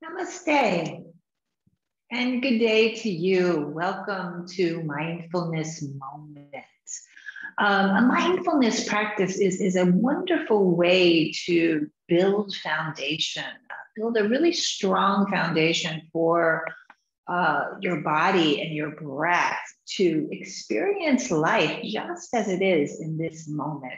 Namaste and good day to you. Welcome to Mindfulness Moments. A mindfulness practice is a wonderful way to build foundation, build a really strong foundation for your body and your breath to experience life just as it is in this moment.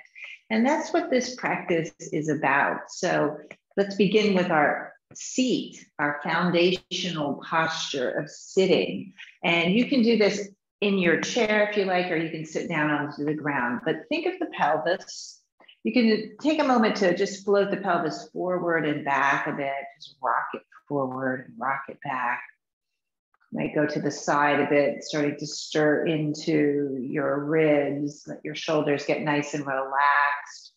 And that's what this practice is about. So let's begin with our seat, our foundational posture of sitting. And you can do this in your chair if you like, or you can sit down onto the ground. But think of the pelvis. You can take a moment to just float the pelvis forward and back a bit. Just rock it forward and rock it back. Might go to the side a bit, starting to stir into your ribs. Let your shoulders get nice and relaxed.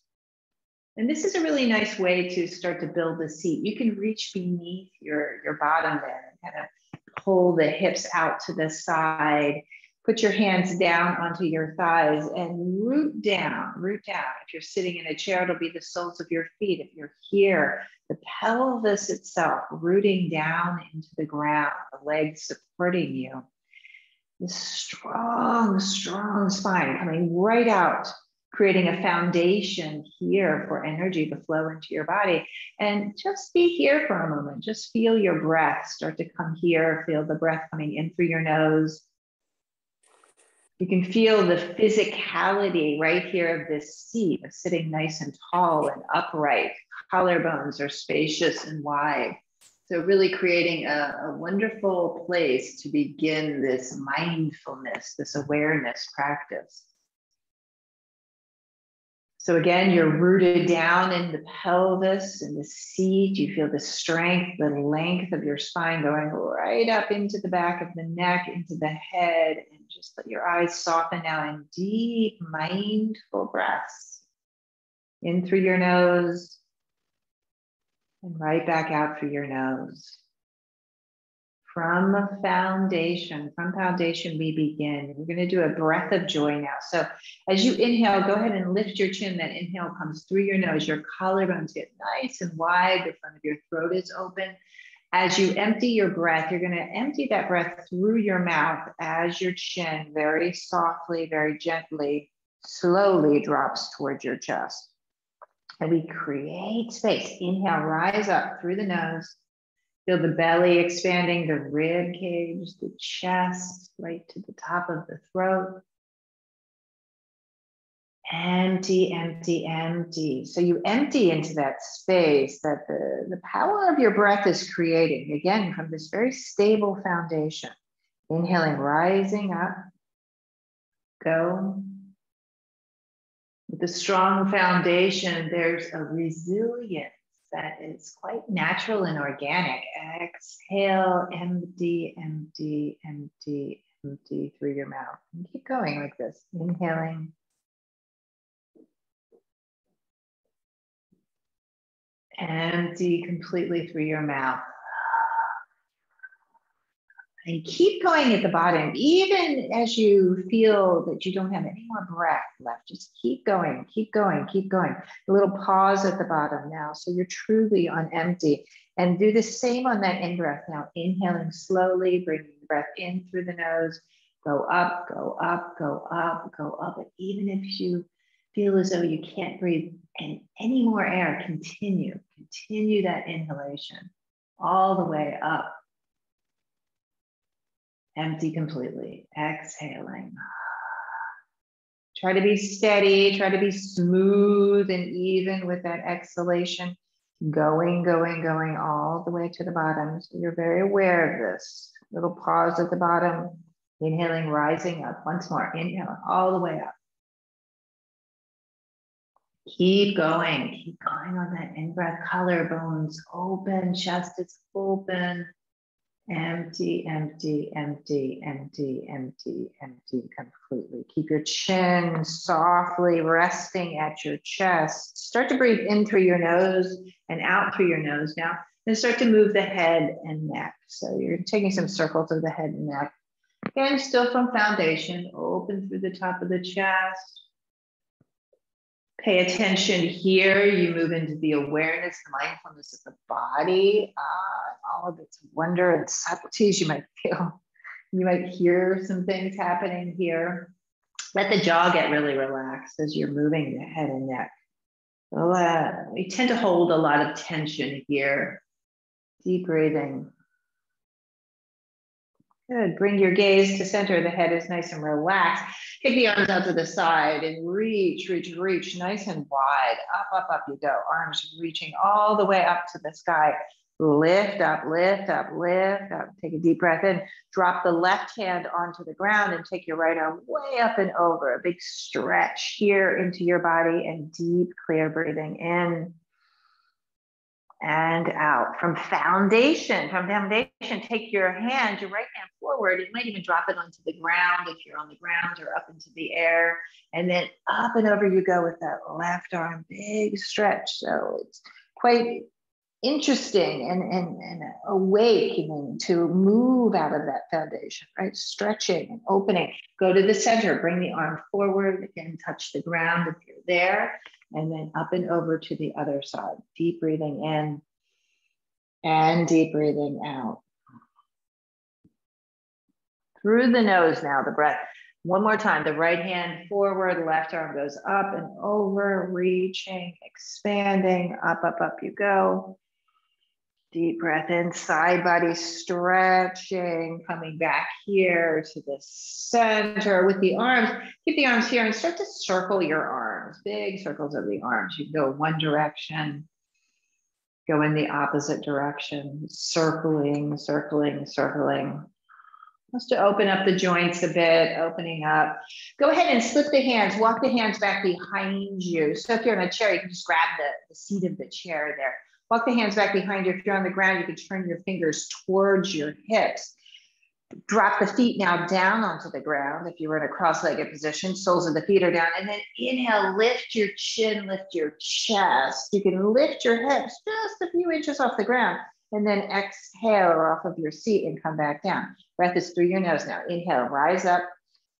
And this is a really nice way to start to build the seat. You can reach beneath your bottom there and kind of pull the hips out to the side. Put your hands down onto your thighs and root down, root down. If you're sitting in a chair, it'll be the soles of your feet. If you're here, the pelvis itself rooting down into the ground, the legs supporting you. This strong, strong spine coming right out, creating a foundation here for energy to flow into your body. And just be here for a moment. Just feel your breath start to come here. Feel the breath coming in through your nose. You can feel the physicality right here of this seat, of sitting nice and tall and upright. Collarbones are spacious and wide. So really creating a wonderful place to begin this mindfulness, this awareness practice. So again, you're rooted down in the pelvis and the seat. You feel the strength, the length of your spine going right up into the back of the neck, into the head, and just let your eyes soften now in deep, mindful breaths. In through your nose and right back out through your nose. From foundation we begin. We're going to do a breath of joy now. So as you inhale, go ahead and lift your chin. That inhale comes through your nose. Your collarbones get nice and wide. The front of your throat is open. As you empty your breath, you're going to empty that breath through your mouth as your chin very softly, very gently, slowly drops towards your chest. And we create space. Inhale, rise up through the nose. Feel the belly expanding, the rib cage, the chest, right to the top of the throat. Empty, empty, empty. So you empty into that space that the power of your breath is creating, again, from this very stable foundation. Inhaling, rising up. Go. With a strong foundation, there's a resilience that is quite natural and organic. Exhale, empty, empty, empty, empty through your mouth. And keep going like this. Inhaling. Empty completely through your mouth. And keep going at the bottom, even as you feel that you don't have any more breath left. Just keep going, keep going, keep going. A little pause at the bottom now. So you're truly on empty. And do the same on that in-breath now. Inhaling slowly, bringing the breath in through the nose. Go up, go up, go up, go up. And even if you feel as though you can't breathe in any more air, continue that inhalation all the way up. Empty completely, exhaling. Try to be steady, try to be smooth and even with that exhalation. Going, going, going all the way to the bottom. So you're very aware of this. Little pause at the bottom. Inhaling, rising up. Once more, inhale all the way up. Keep going on that in-breath. Collarbones open, chest is open. Empty, empty, empty, empty, empty, empty completely. Keep your chin softly resting at your chest. Start to breathe in through your nose and out through your nose now. Then start to move the head and neck. So you're taking some circles of the head and neck. Again, still from foundation, open through the top of the chest. Pay attention here. You move into the awareness, the mindfulness of the body. all of its wonder and subtleties. You might hear some things happening here. Let the jaw get really relaxed as you're moving the head and neck. We tend to hold a lot of tension here. Deep breathing. Good. Bring your gaze to center. The head is nice and relaxed. Take the arms out to the side and reach, nice and wide. Up you go. Arms reaching all the way up to the sky. Lift up. Take a deep breath in. Drop the left hand onto the ground and take your right arm way up and over. A big stretch here into your body and deep, clear breathing in and out. From foundation, take your right hand forward. You might even drop it onto the ground if you're on the ground, or up into the air. And then up and over you go with that left arm, big stretch. So it's quite interesting and awakening to move out of that foundation, right? Stretching and opening. Go to the center, bring the arm forward, again, touch the ground if you're there. And then up and over to the other side. Deep breathing in and deep breathing out. Through the nose now, the breath. One more time, the right hand forward, left arm goes up and over, reaching, expanding, up you go. Deep breath in, side body stretching, coming back here to the center with the arms. Keep the arms here and start to circle your arms, big circles of the arms. You can go one direction, go in the opposite direction, circling. Just to open up the joints a bit, opening up. Go ahead and slip the hands, walk the hands back behind you. So if you're in a chair, you can just grab the seat of the chair there. Walk the hands back behind you. If you're on the ground, you can turn your fingers towards your hips. Drop the feet now down onto the ground. If you were in a cross-legged position, soles of the feet are down. And then inhale, lift your chin, lift your chest. You can lift your hips just a few inches off the ground. And then exhale off of your seat and come back down. Breath is through your nose now. Inhale, rise up.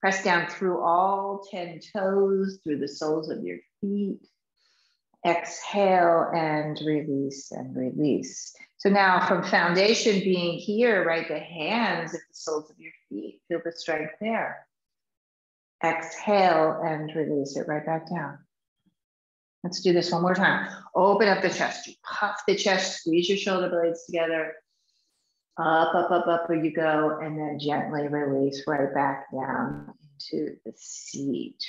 Press down through all 10 toes, through the soles of your feet. Exhale and release. So now from foundation being here, right, the hands at the soles of your feet, feel the strength there. Exhale and release it right back down. Let's do this one more time. Open up the chest, you puff the chest, squeeze your shoulder blades together. Up you go, and then gently release right back down into the seat.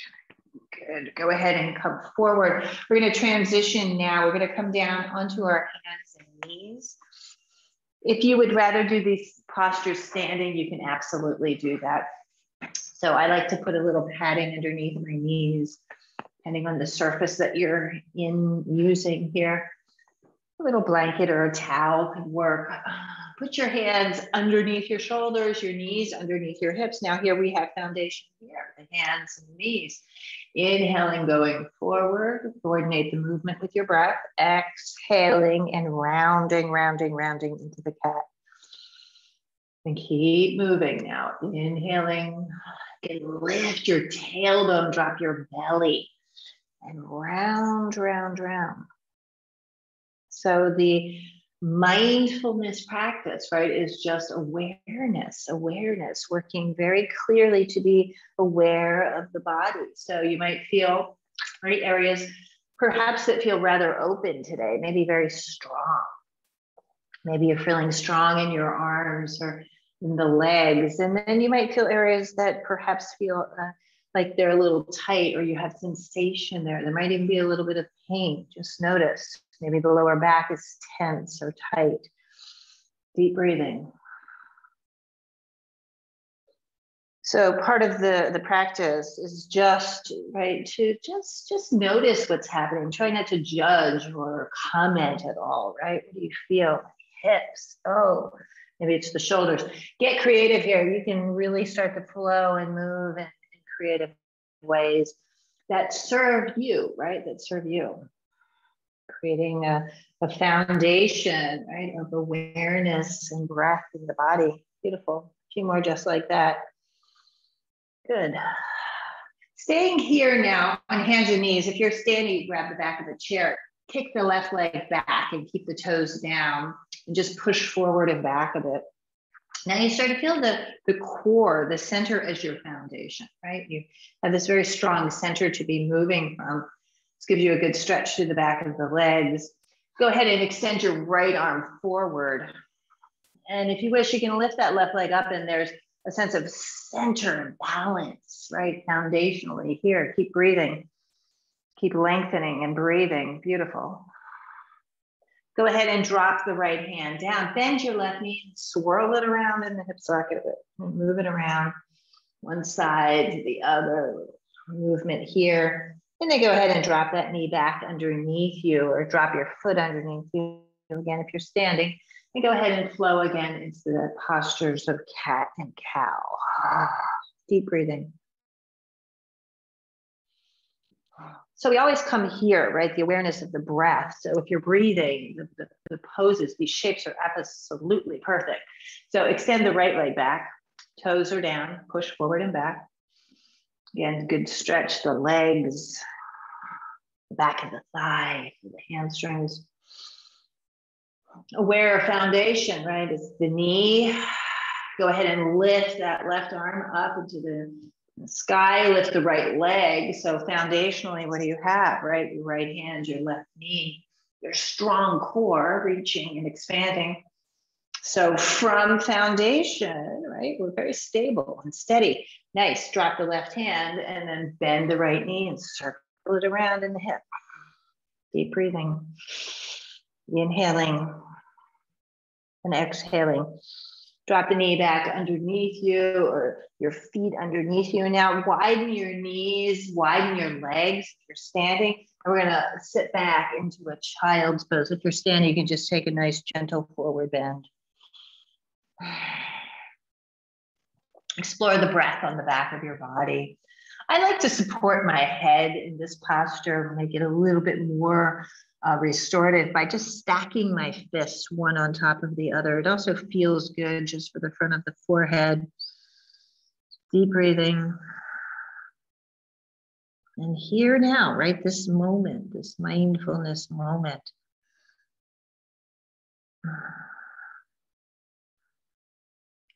Good. Go ahead and come forward. We're going to transition now. We're going to come down onto our hands and knees. If you would rather do these postures standing, you can absolutely do that. So I like to put a little padding underneath my knees, depending on the surface that you're using here. A little blanket or a towel could work. Put your hands underneath your shoulders, your knees underneath your hips. Now here we have foundation here, the hands and the knees. Inhaling, going forward, coordinate the movement with your breath. Exhaling and rounding into the cat. And keep moving now. Inhaling, and lift your tailbone, drop your belly, and round. So the mindfulness practice, right, is just awareness, working very clearly to be aware of the body. So you might feel, right, areas perhaps that feel rather open today, maybe very strong. Maybe you're feeling strong in your arms or in the legs. And then you might feel areas that perhaps feel like they're a little tight, or you have sensation there. There might even be a little bit of pain. Just notice. Maybe the lower back is tense or tight. Deep breathing. So part of the practice is just, right, to just notice what's happening. Try not to judge or comment at all, right? What do you feel? Hips. Oh, maybe it's the shoulders. Get creative here. You can really start to flow and move in creative ways that serve you, right? That serve you. Creating a foundation, right, of awareness and breath in the body. Beautiful. A few more just like that. Good. Staying here now on hands and knees. If you're standing, you grab the back of the chair. kick the left leg back and keep the toes down and just push forward and back a bit. Now you start to feel the core, the center as your foundation, right? You have this very strong center to be moving from. This gives you a good stretch through the back of the legs. Go ahead and extend your right arm forward. And if you wish, you can lift that left leg up, and there's a sense of center and balance, right? Foundationally here. Keep breathing. Keep lengthening and breathing. Beautiful. Go ahead and drop the right hand down. Bend your left knee and swirl it around in the hip socket of it. Move it around one side to the other. Movement here. And then go ahead and drop that knee back underneath you, or drop your foot underneath you again if you're standing. And go ahead and flow again into the postures of cat and cow. Deep breathing. So we always come here, right? The awareness of the breath. So if you're breathing, the poses, these shapes are absolutely perfect. So extend the right leg back. Toes are down. Push forward and back. Again, good stretch the legs, the back of the thigh, the hamstrings. Aware foundation, right? It's the knee. Go ahead and lift that left arm up into the sky. Lift the right leg. So foundationally, what do you have, right? Your right hand, your left knee, your strong core reaching and expanding. So from foundation, right? We're very stable and steady. Nice. Drop the left hand and then bend the right knee and circle it around in the hip. Deep breathing. Inhaling and exhaling. Drop the knee back underneath you, or your feet underneath you. Now widen your knees, widen your legs if you're standing. And we're gonna sit back into a child's pose. If you're standing, you can just take a nice gentle forward bend. Explore the breath on the back of your body. I like to support my head in this posture, make it a little bit more restorative by just stacking my fists one on top of the other. It also feels good just for the front of the forehead. Deep breathing. And here now, right, this moment, this mindfulness moment.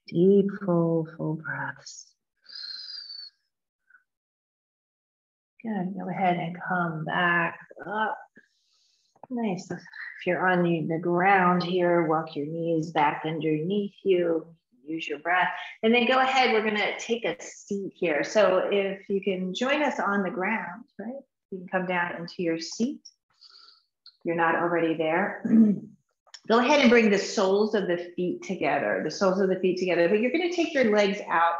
Deep, full breaths. Good. Go ahead and come back up. Nice. If you're on the ground here, walk your knees back underneath you. Use your breath. And then go ahead. We're going to take a seat here. So if you can join us on the ground, right? You can come down into your seat. If you're not already there. Go ahead and bring the soles of the feet together. The soles of the feet together. But you're going to take your legs out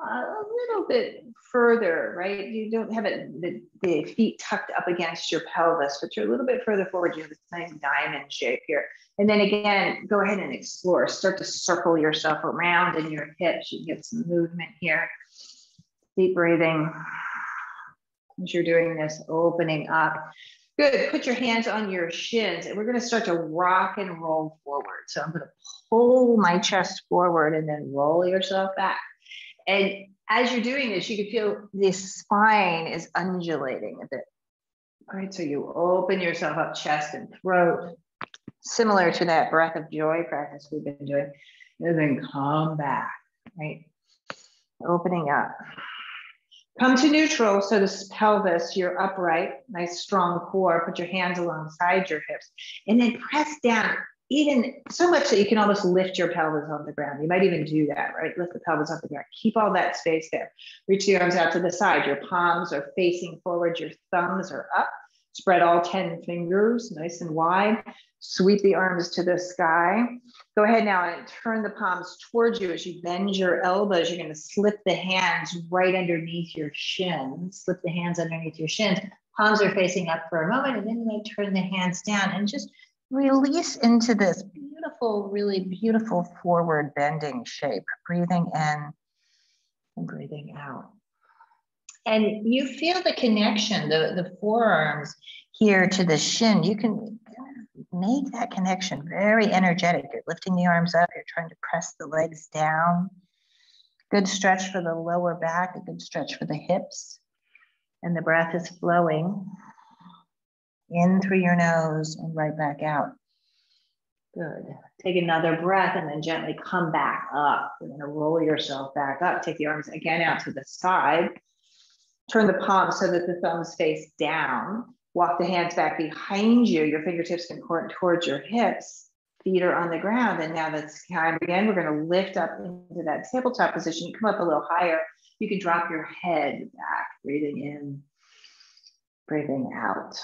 a little bit further, right? You don't have the feet tucked up against your pelvis, but you're a little bit further forward. You have this nice diamond shape here. And then again, go ahead and explore. Start to circle yourself around in your hips. You get some movement here. Deep breathing. As you're doing this, opening up. Good. Put your hands on your shins, and we're going to start to rock and roll forward. So I'm going to pull my chest forward and then roll yourself back. And as you're doing this, you can feel the spine is undulating a bit. All right, so you open yourself up, chest and throat, similar to that breath of joy practice we've been doing. And then come back, right? Opening up. Come to neutral, so this pelvis, you're upright, nice strong core. Put your hands alongside your hips, and then press down. Even so much that you can almost lift your pelvis off the ground. You might even do that, right? Lift the pelvis off the ground. Keep all that space there. Reach the arms out to the side. Your palms are facing forward. Your thumbs are up. Spread all 10 fingers nice and wide. Sweep the arms to the sky. Go ahead now and turn the palms towards you as you bend your elbows. You're going to slip the hands right underneath your shins. Slip the hands underneath your shins. Palms are facing up for a moment, and then you might turn the hands down and just release into this beautiful, really beautiful forward bending shape, breathing in and breathing out. And you feel the connection, the forearms here to the shin. You can make that connection very energetic. You're lifting the arms up, you're trying to press the legs down. Good stretch for the lower back, a good stretch for the hips. And the breath is flowing. In through your nose and right back out. Good. Take another breath and then gently come back up. You're going to roll yourself back up. Take the arms again out to the side. Turn the palms so that the thumbs face down. Walk the hands back behind you. Your fingertips can point towards your hips. Feet are on the ground. And now that's time again. We're going to lift up into that tabletop position. Come up a little higher. You can drop your head back. Breathing in, breathing out.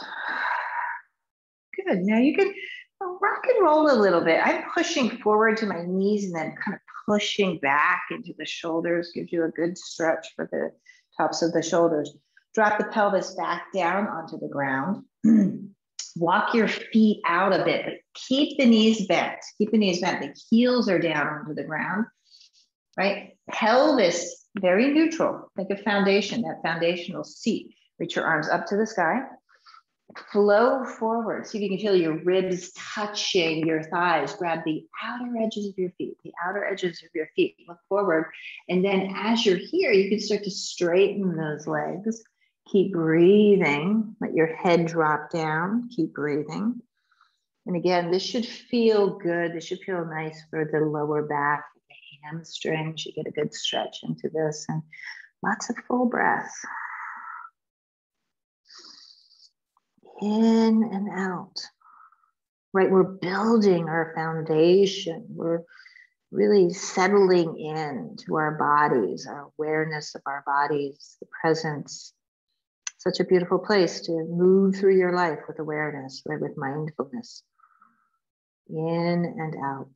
Good. Now you can rock and roll a little bit. I'm pushing forward to my knees and then kind of pushing back into the shoulders. Gives you a good stretch for the tops of the shoulders. Drop the pelvis back down onto the ground. Walk your feet out a bit, but keep the knees bent. Keep the knees bent. The heels are down onto the ground, right? Pelvis, very neutral. Think of foundation, that foundational seat. Reach your arms up to the sky. Flow forward. See if you can feel your ribs touching your thighs. Grab the outer edges of your feet, the outer edges of your feet. Look forward. And then as you're here, you can start to straighten those legs. Keep breathing. Let your head drop down. Keep breathing. And again, this should feel good. This should feel nice for the lower back, the hamstrings. You get a good stretch into this and lots of full breaths. In and out, right? We're building our foundation. We're really settling into our bodies, our awareness of our bodies, the presence. Such a beautiful place to move through your life with awareness, right? With mindfulness. In and out,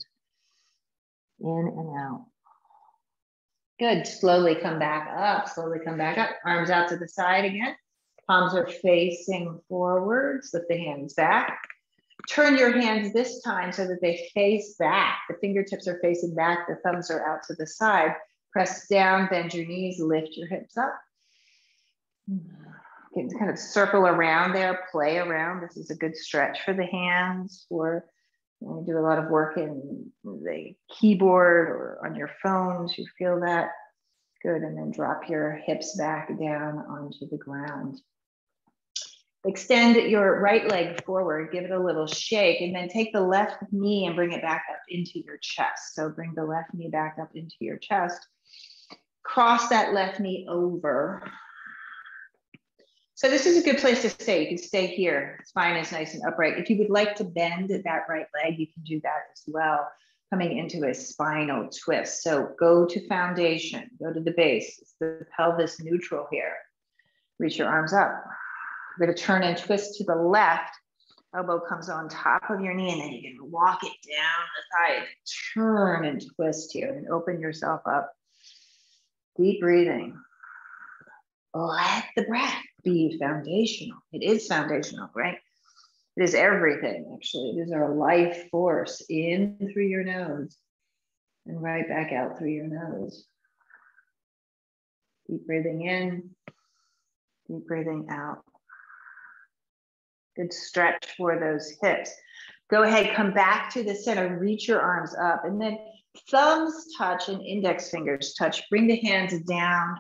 in and out. Good, slowly come back up, slowly come back up. Arms out to the side again. Palms are facing forwards, lift the hands back. Turn your hands this time so that they face back. The fingertips are facing back, the thumbs are out to the side. Press down, bend your knees, lift your hips up. You can kind of circle around there, play around. This is a good stretch for the hands, or you do a lot of work in the keyboard or on your phones, you feel that. Good, and then drop your hips back down onto the ground. Extend your right leg forward, give it a little shake, and then take the left knee and bring it back up into your chest. So bring the left knee back up into your chest. Cross that left knee over. So this is a good place to stay. You can stay here. Spine is nice and upright. If you would like to bend that right leg, you can do that as well, coming into a spinal twist. So go to foundation, go to the base. It's the pelvis neutral here. Reach your arms up. We're going to turn and twist to the left. Elbow comes on top of your knee, and then you can walk it down the thigh. Turn and twist here and open yourself up. Deep breathing. Let the breath be foundational. It is foundational, right? It is everything, actually. It is our life force. In through your nose and right back out through your nose. Deep breathing in, deep breathing out. Good stretch for those hips. Go ahead, come back to the center, reach your arms up, and then thumbs touch and index fingers touch. Bring the hands down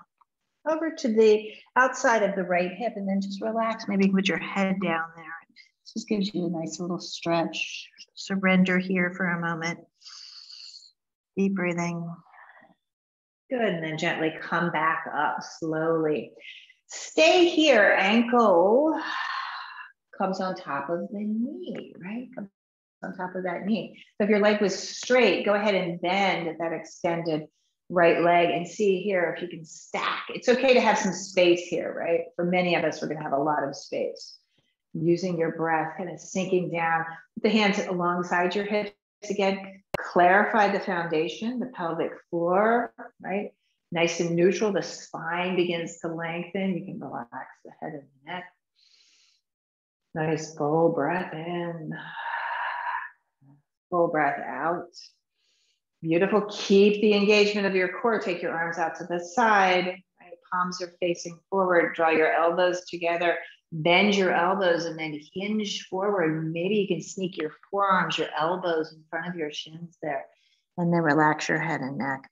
over to the outside of the right hip, and then just relax. Maybe put your head down there. This just gives you a nice little stretch. Surrender here for a moment. Deep breathing. Good, and then gently come back up slowly. Stay here, ankle comes on top of the knee, right? Comes on top of that knee. So if your leg was straight, go ahead and bend that extended right leg and see here if you can stack. It's okay to have some space here, right? For many of us, we're gonna have a lot of space. Using your breath, kind of sinking down, put the hands alongside your hips again. Clarify the foundation, the pelvic floor, right? Nice and neutral, the spine begins to lengthen. You can relax the head and the neck. Nice full breath in, full breath out. Beautiful. Keep the engagement of your core. Take your arms out to the side. Right? Palms are facing forward. Draw your elbows together. Bend your elbows and then hinge forward. Maybe you can sneak your forearms, your elbows in front of your shins there. And then relax your head and neck.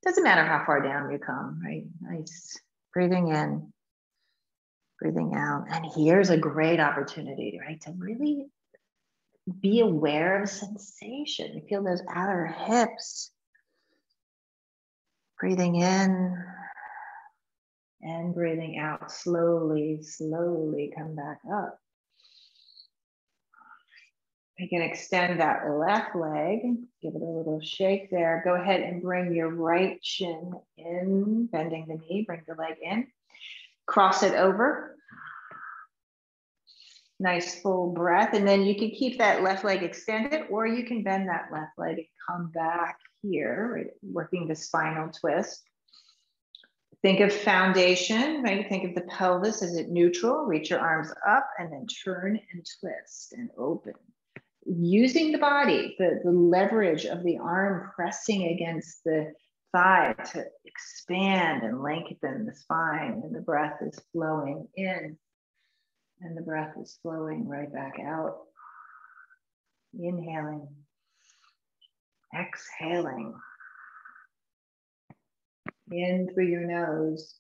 Doesn't matter how far down you come, right? Nice. Breathing in, Breathing out. And here's a great opportunity, right? To really be aware of sensation. You feel those outer hips. Breathing in and breathing out. Slowly, slowly come back up. You can extend that left leg. Give it a little shake there. Go ahead and bring your right shin in, bending the knee. Bring the leg in. Cross it over. Nice full breath. And then you can keep that left leg extended, or you can bend that left leg and come back here, right? Working the spinal twist. Think of foundation, right? Think of the pelvis as it neutral. Reach your arms up and then turn and twist and open. Using the body, the leverage of the arm pressing against the thigh to expand and lengthen the spine, and the breath is flowing in and the breath is flowing right back out. Inhaling, exhaling. In through your nose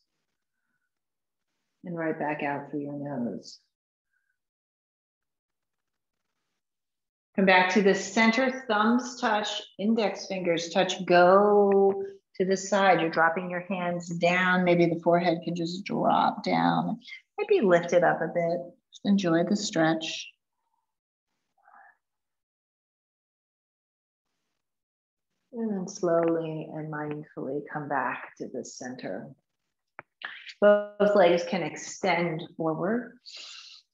and right back out through your nose. Come back to the center, thumbs touch, index fingers touch, go to the side. You're dropping your hands down. Maybe the forehead can just drop down. Maybe lift it up a bit. Just enjoy the stretch. And then slowly and mindfully come back to the center. Both legs can extend forward.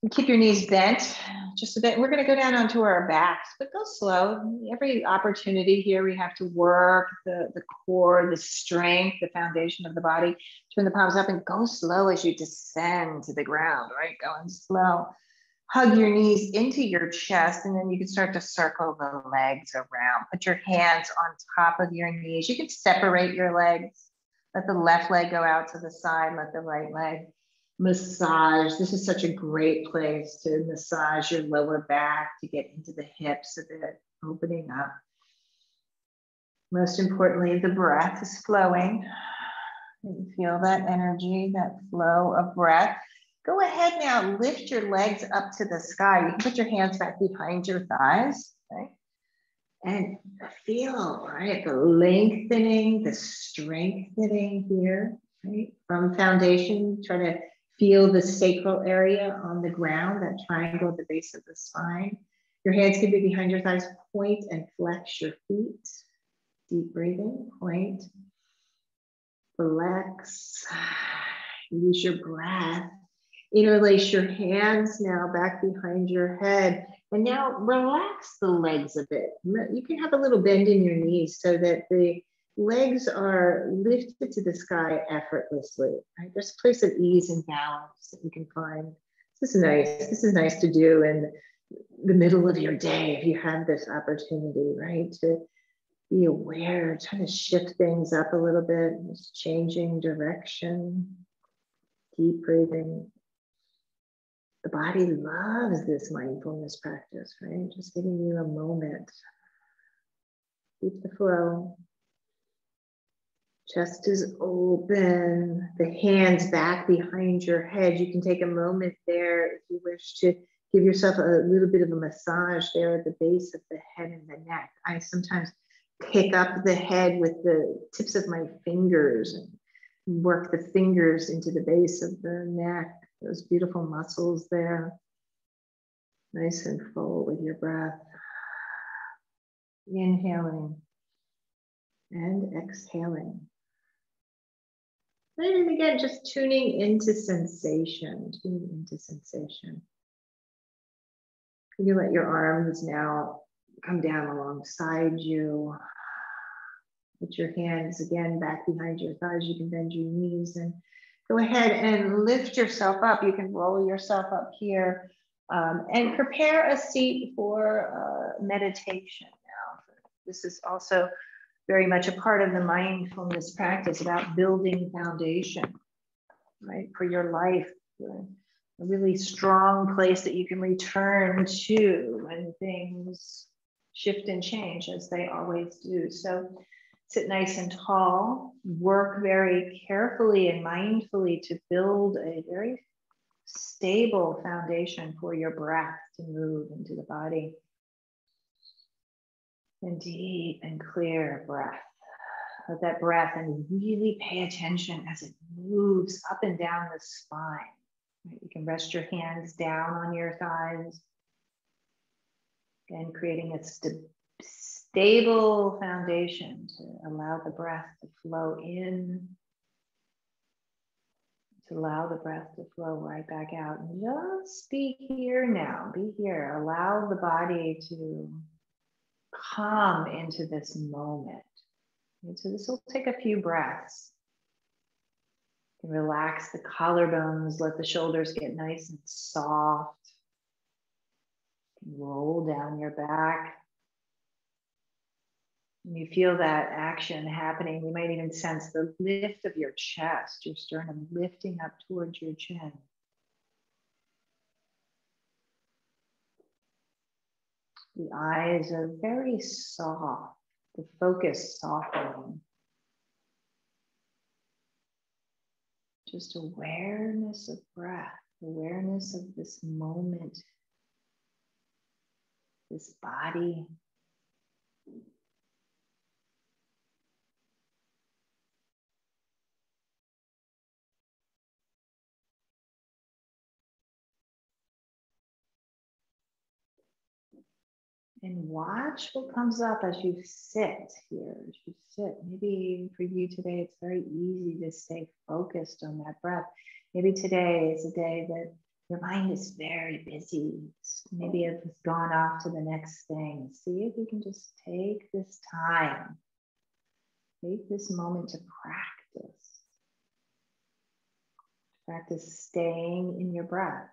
And keep your knees bent just a bit. We're going to go down onto our backs, but go slow. Every opportunity here, we have to work the core, the strength, the foundation of the body. Turn the palms up and go slow as you descend to the ground, right? Going slow. Hug your knees into your chest, and then you can start to circle the legs around. Put your hands on top of your knees. You can separate your legs. Let the left leg go out to the side. Let the right leg massage. This is such a great place to massage your lower back, to get into the hips a bit, opening up. Most importantly, the breath is flowing. You feel that energy, that flow of breath. Go ahead now, lift your legs up to the sky. You can put your hands back behind your thighs, right? And feel, right, the lengthening, the strengthening here, right? From foundation, try to feel the sacral area on the ground, that triangle at the base of the spine. Your hands can be behind your thighs. Point and flex your feet. Deep breathing, point, flex, use your breath. Interlace your hands now back behind your head. And now relax the legs a bit. You can have a little bend in your knees so that the legs are lifted to the sky effortlessly. Right? There's a place of ease and balance that you can find. This is nice. This is nice to do in the middle of your day if you have this opportunity, right? To be aware, trying to shift things up a little bit, just changing direction, deep breathing. The body loves this mindfulness practice, right? Just giving you a moment. Keep the flow. Chest is open. The hands back behind your head. You can take a moment there if you wish to give yourself a little bit of a massage there at the base of the head and the neck. I sometimes pick up the head with the tips of my fingers and work the fingers into the base of the neck. Those beautiful muscles there. Nice and full with your breath. Inhaling and exhaling. Right, and again, just tuning into sensation, tuning into sensation. You let your arms now come down alongside you. Put your hands again back behind your thighs. You can bend your knees and go ahead and lift yourself up. You can roll yourself up here and prepare a seat for meditation now. This is also very much a part of the mindfulness practice about building foundation, right, for your life. A really strong place that you can return to when things shift and change, as they always do. So sit nice and tall, work very carefully and mindfully to build a very stable foundation for your breath to move into the body. And deep and clear breath. Let that breath and really pay attention as it moves up and down the spine. Right? You can rest your hands down on your thighs. Again, creating a stable foundation to allow the breath to flow in, to allow the breath to flow right back out. And just be here now, be here. Allow the body to come into this moment. And so this will take a few breaths. You can relax the collarbones, let the shoulders get nice and soft. You can roll down your back. When you feel that action happening, you might even sense the lift of your chest, your sternum lifting up towards your chin. The eyes are very soft, the focus softening. Just awareness of breath, awareness of this moment, this body. And watch what comes up as you sit here, as you sit. Maybe for you today, it's very easy to stay focused on that breath. Maybe today is a day that your mind is very busy. Maybe it's gone off to the next thing. See if you can just take this time, take this moment to practice. Practice staying in your breath,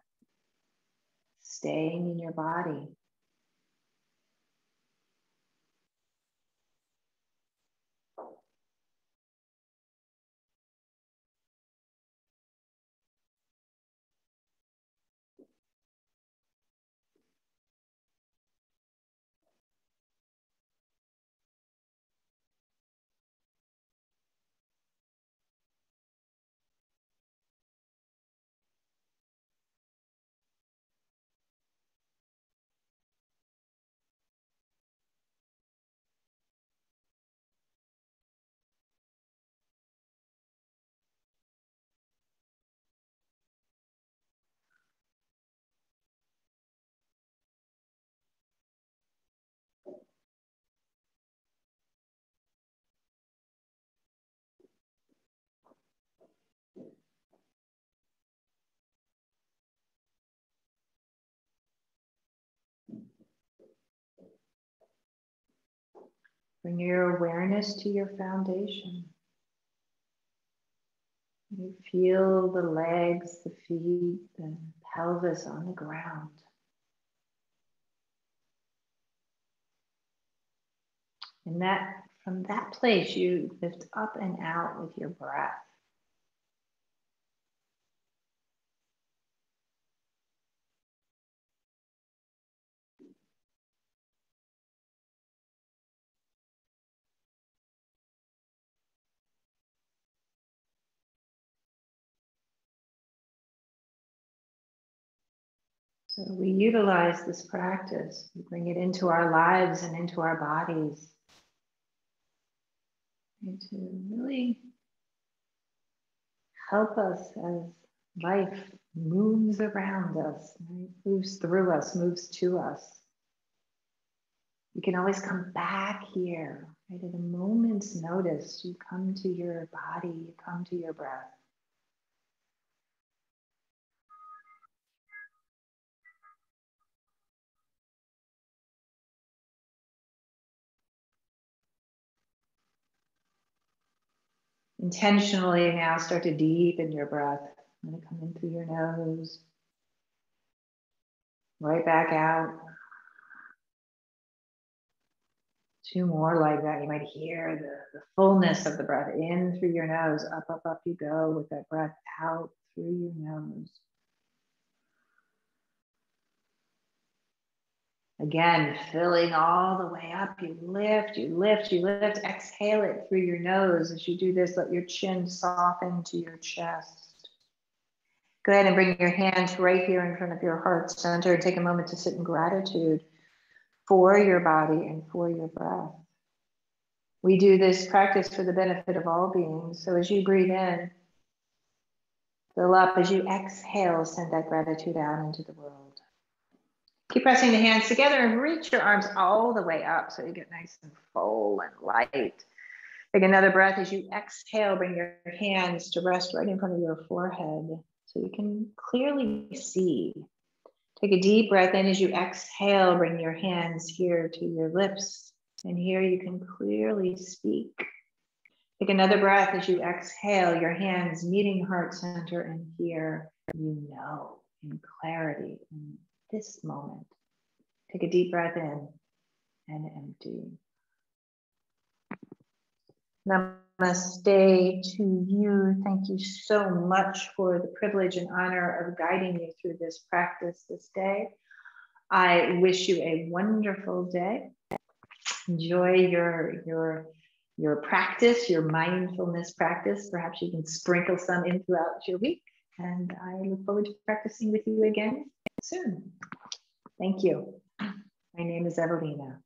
staying in your body. Bring your awareness to your foundation. You feel the legs, the feet, the pelvis on the ground. And that from that place, you lift up and out with your breath. So we utilize this practice, we bring it into our lives and into our bodies. And to really help us as life moves around us, right? Moves through us, moves to us. You can always come back here, right? At a moment's notice, you come to your body, you come to your breath. Intentionally now start to deepen your breath. I'm going to come in through your nose, right back out. Two more like that. You might hear the fullness of the breath in through your nose. Up, up, up you go with that breath out through your nose. Again, filling all the way up. You lift, you lift, you lift. Exhale it through your nose. As you do this, let your chin soften to your chest. Go ahead and bring your hands right here in front of your heart center and take a moment to sit in gratitude for your body and for your breath. We do this practice for the benefit of all beings. So as you breathe in, fill up. As you exhale, send that gratitude out into the world. Keep pressing the hands together and reach your arms all the way up so you get nice and full and light. Take another breath. As you exhale, bring your hands to rest right in front of your forehead so you can clearly see. Take a deep breath in. As you exhale, bring your hands here to your lips, and here you can clearly speak. Take another breath. As you exhale, your hands meeting heart center, and here you know in clarity in this moment. Take a deep breath in and empty. Namaste to you. Thank you so much for the privilege and honor of guiding you through this practice this day. I wish you a wonderful day. Enjoy your practice, your mindfulness practice. Perhaps you can sprinkle some in throughout your week. And I look forward to practicing with you again soon. Thank you. My name is Evelina.